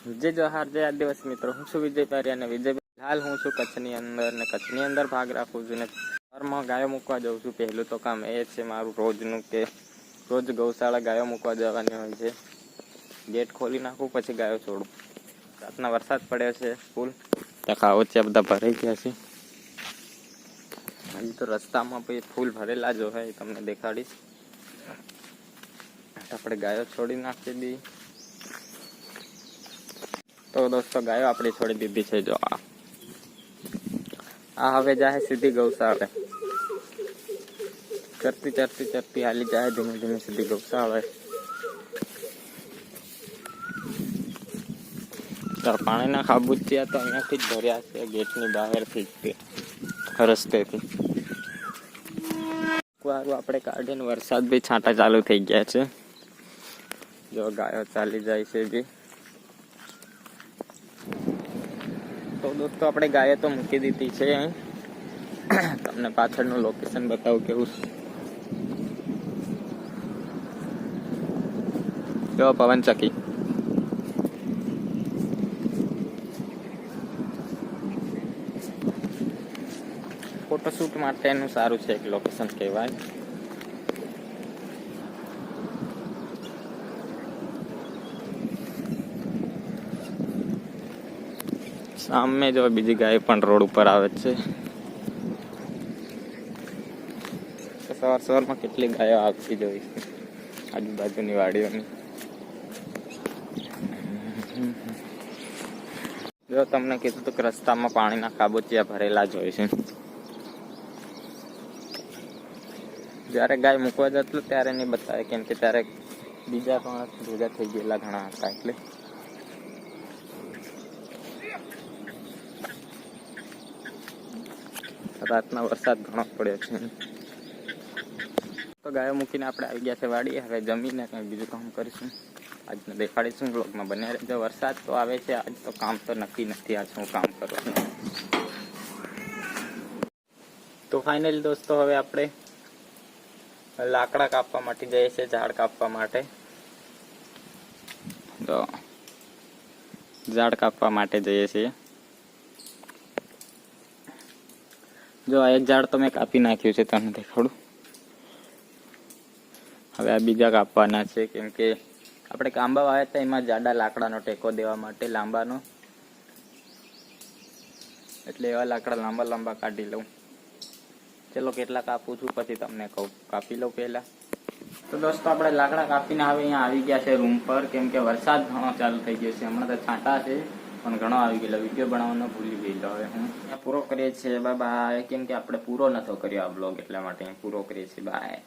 જય જોહાર, જય આદિવાસી મિત્રો. હું છું વિજય પારિયા અને વિજય હાલ હું છું કચ્છની અંદર ને કચ્છની અંદર ભાગ રાખું છું ને ઘરમાં ગાયો મૂકવા જાઉં છું. પહેલું તો કામ એ છે મારું રોજનું કે રોજ ગૌશાળા ગાયો મૂકવા જવાની હોય છે. ગેટ ખોલી નાખું પછી ગાયો છોડું. રાતના વરસાદ પડ્યો છે ફૂલ, ખાઓ છે બધા ભરાઈ ગયા છે. હજી તો રસ્તામાં પછી ફૂલ ભરેલા જ હોય, તમને દેખાડીશ. આપણે ગાયો છોડી નાખી દી. તો દોસ્તો ગાયો આપણી છોડી દીધી છે. જો આ હવે જાય સીધી ગૌશાળા. ચરતી ચરતી ચરતી હાલી જાય ધીમે ધીમે સીધી ગૌશાળા. પાણીના ખાબુચિયા તો અહીંયાથી જ ભર્યા છે, ગેટની બહારથી જ રસ્તેથી. આપણે કાઢીને વરસાદ બી છાંટા ચાલુ થઈ ગયા છે. જો ગાયો ચાલી જાય છે બી. તો દોસ્તો આપણે ગાયો તો મૂકી દીધી છે. તમને પાછળનું લોકેશન બતાવું કેવું છે. જો પવનચક્કી. ફોટોશૂટ માટેનું સારું છે, એક લોકેશન કહેવાય. સામે જો બીજી ગાય પણ રોડ ઉપર આવે છે. સવાર સવારમાં કેટલી ગાયો આવતી જોઈ આજુબાજુની વાડીઓની. જો તમને કીધું તો કે રસ્તામાં પાણીના ખાબોચિયા ભરેલા જ હોય છે. જ્યારે ગાય મૂકવા જતો ત્યારે નહીં બતાવે, કેમ કે ત્યારે બીજા પણ ભેગા થઈ ગયેલા ઘણા હતા. એટલે રાતના વરસાદ ઘણો પડ્યો છે. તો ગાયો મૂકીને આપણે આવી ગયા છે વાડી. હવે જમીને કંઈ બીજું કામ કરીશું. આજને દેખાડીશું બ્લોગમાં બન્યા રહેજો. વરસાદ તો આવે છે, આજ તો કામ તો નક્કી નથી આજ હું કામ કરું. તો ફાઇનલી દોસ્તો હવે આપણે લાકડા કાપવા માટે જઈએ છીએ, ઝાડ કાપવા માટે. તો ઝાડ કાપવા માટે જઈએ છીએ. જો આ એક ઝાડ તો મેં કાપી નાખ્યું છે, તમને દેખાડું. હવે આ બીજા કાપવાના છે, કેમ કે આપણે કાંબા વાવ્યા હતા એમાં જાડા લાકડાનો ટેકો દેવા માટે લાંબાનો, એટલે એવા લાકડા લાંબા લાંબા કાઢી લઉં. ચલો કેટલા કાપું છું પછી તમને કહું. કાપી લઉં પહેલા. તો દોસ્તો આપણે લાકડા કાપીને હવે અહીંયા આવી ગયા છે રૂમ પર, કેમ કે વરસાદ ઘણો ચાલુ થઈ ગયો છે. હમણાં તો છાંટા છે પણ ઘણો આવી ગયેલો. વિડીયો બનાવવાનો ભૂલી ગયેલો. હવે હું પૂરો કરીએ છીએ. Bye bye. કેમ કે આપણે પૂરો નતો કર્યો આ બ્લોગ, એટલા માટે પૂરો કરીએ છીએ. બાય.